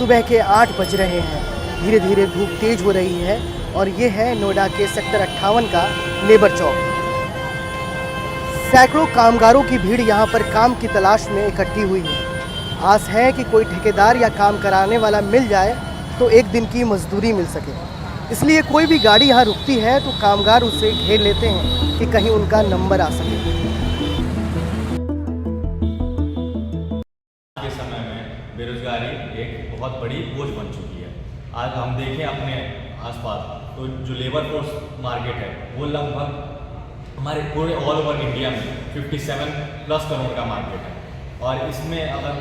सुबह के 8 बज रहे हैं। धीरे धीरे धूप तेज हो रही है और ये है नोएडा के सेक्टर 58 का लेबर चौक। सैकड़ों कामगारों की भीड़ यहाँ पर काम की तलाश में इकट्ठी हुई है। आस है कि कोई ठेकेदार या काम कराने वाला मिल जाए तो एक दिन की मजदूरी मिल सके। इसलिए कोई भी गाड़ी यहाँ रुकती है तो कामगार उसे घेर लेते हैं कि कहीं उनका नंबर आ सके। के समय में बेरोजगारी एक बहुत बड़ी बोझ बन चुकी है। आज हम देखें अपने आसपास तो जो लेबर फोर्स मार्केट है वो लगभग हमारे पूरे ऑल ओवर इंडिया में 57+ करोड़ का मार्केट है। और इसमें अगर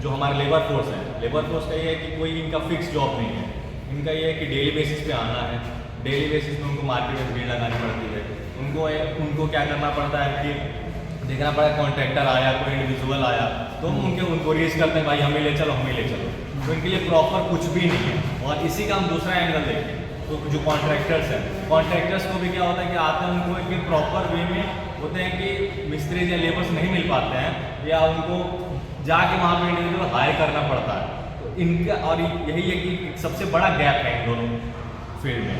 जो हमारे लेबर फोर्स है, लेबर फोर्स का ये है कि कोई इनका फिक्स जॉब नहीं है। इनका ये है कि डेली बेसिस पे आना है, डेली बेसिस पे उनको मार्केट में भीड़ लगानी पड़ती है। उनको क्या करना पड़ता है कि देखना पड़ा कॉन्ट्रैक्टर आया, कोई इंडिविजुअल आया तो उनको रीच करते हैं, भाई हमें ले चलो, हमें ले चलो। तो इनके लिए प्रॉपर कुछ भी नहीं है। और इसी का हम दूसरा एंगल देखें तो जो कॉन्ट्रैक्टर्स हैं, कॉन्ट्रैक्टर्स को भी क्या होता है कि आते हैं, उनको एक प्रॉपर वे में होते हैं कि मिस्त्री या लेबर्स नहीं मिल पाते हैं या उनको जाके वहाँ पर इंडिविजुअल हायर करना पड़ता है। तो इनका और यही है कि सबसे बड़ा गैप है इन दोनों फील्ड में।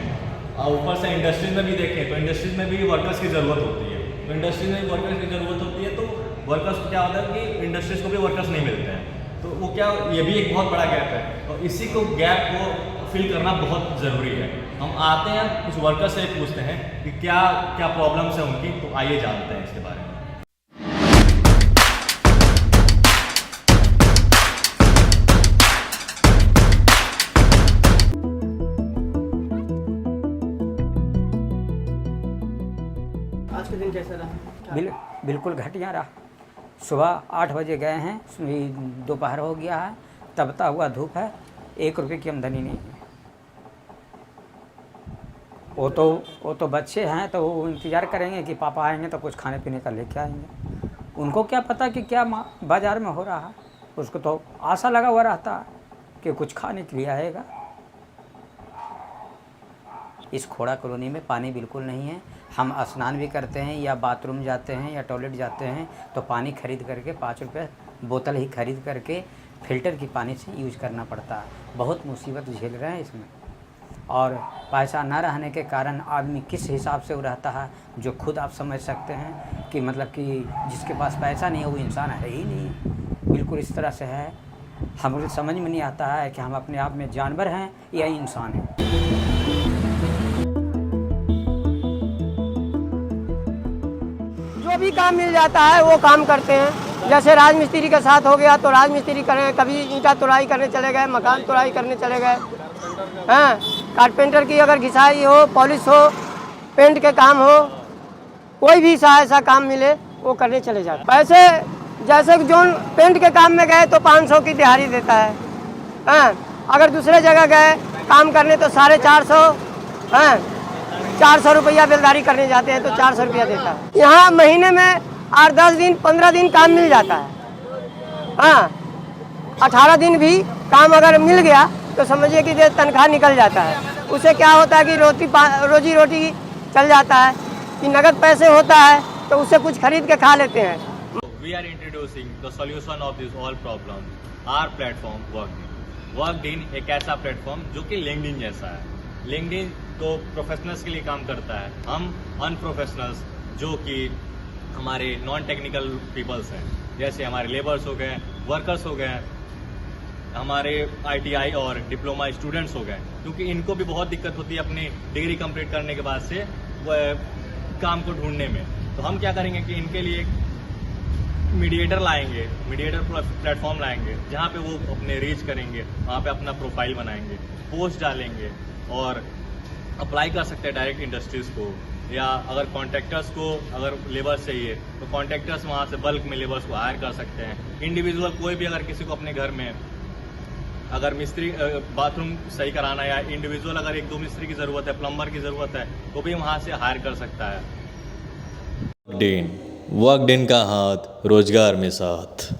और ऊपर से इंडस्ट्रीज में भी देखें तो इंडस्ट्रीज में भी वर्कर्स की ज़रूरत होती है। तो इंडस्ट्रीज में भी वर्कर्स की ज़रूरत होती है तो वर्कर्स को क्या होता है कि इंडस्ट्रीज को भी वर्कर्स नहीं मिलते हैं। तो वो क्या, ये भी एक बहुत बड़ा गैप है और इसी को गैप को फिल करना बहुत ज़रूरी है। हम आते हैं कुछ वर्कर्स से पूछते हैं कि क्या क्या प्रॉब्लम्स हैं उनकी, तो आइए जानते हैं इसके बारे में। आज के दिन कैसा रहा? बिल्कुल घटिया रहा। सुबह 8 बजे गए हैं, दोपहर हो गया है, तबता हुआ धूप है, 1 रुपये की आमदनी नहीं है। वो तो बच्चे हैं तो वो इंतज़ार करेंगे कि पापा आएंगे तो कुछ खाने पीने का लेके आएंगे। उनको क्या पता कि क्या बाज़ार में हो रहा है। उसको तो आशा लगा हुआ रहता है कि कुछ खाने के लिए आएगा। इस खोड़ा कॉलोनी में पानी बिल्कुल नहीं है। हम स्नान भी करते हैं या बाथरूम जाते हैं या टॉयलेट जाते हैं तो पानी खरीद करके 5 रुपये बोतल ही खरीद करके फ़िल्टर की पानी से यूज करना पड़ता है। बहुत मुसीबत झेल रहे हैं इसमें। और पैसा न रहने के कारण आदमी किस हिसाब से वो रहता है जो खुद आप समझ सकते हैं कि मतलब कि जिसके पास पैसा नहीं है वो इंसान है ही नहीं। बिल्कुल इस तरह से है। हमें समझ में नहीं आता है कि हम अपने आप में जानवर हैं या इंसान हैं। जो भी काम मिल जाता है वो काम करते हैं। जैसे राजमिस्त्री के साथ हो गया तो राजमिस्त्री करें, कभी ईंटा तोड़ाई करने चले गए, मकान तोड़ाई करने चले गए हैं। कारपेंटर की अगर घिसाई हो, पॉलिश हो, पेंट के काम हो, कोई भी ऐसा काम मिले वो करने चले जाते। पैसे जैसे जो पेंट के काम में गए तो 500 की दिहाड़ी देता है। अगर दूसरे जगह गए काम करने तो 450 हैं। 400 रुपया बेलदारी करने जाते हैं तो 400 रुपया देता है। यहाँ महीने में 8-10 दिन 15 दिन काम मिल जाता है। 18 दिन भी काम अगर मिल गया तो समझिए कि तनख्वाह निकल जाता है। उससे क्या होता है कि रोजी रोटी चल जाता है। कि नगद पैसे होता है तो उससे कुछ खरीद के खा लेते हैं। We are introducing the solution of this all problem, our platform Workdin। Workdin एक ऐसा प्लेटफॉर्म जो कि लिंक्डइन जैसा है। लिंक्डइन तो प्रोफेशनल्स के लिए काम करता है। हम अनप्रोफेशनल्स जो कि हमारे नॉन टेक्निकल पीपल्स हैं, जैसे हमारे लेबर्स हो गए, वर्कर्स हो गए, हमारे ITI और डिप्लोमा स्टूडेंट्स हो गए, क्योंकि इनको भी बहुत दिक्कत होती है अपनी डिग्री कंप्लीट करने के बाद से काम को ढूंढने में। तो हम क्या करेंगे कि इनके लिए मीडिएटर लाएंगे, मीडिएटर प्लेटफॉर्म लाएंगे जहाँ पे वो अपने रीच करेंगे, वहाँ पे अपना प्रोफाइल बनाएंगे, पोस्ट डालेंगे और अप्लाई कर सकते हैं डायरेक्ट इंडस्ट्रीज को। या अगर कॉन्ट्रैक्टर्स को अगर लेबर चाहिए तो कॉन्ट्रैक्टर्स वहाँ से बल्क में लेबर्स को हायर कर सकते हैं। इंडिविजुअल कोई भी अगर किसी को अपने घर में अगर मिस्त्री बाथरूम सही कराना है या इंडिविजुअल अगर 1-2 मिस्त्री की ज़रूरत है, प्लम्बर की ज़रूरत है, तो भी वहाँ से हायर कर सकता है। वर्कडिन का हाथ रोजगार में साथ।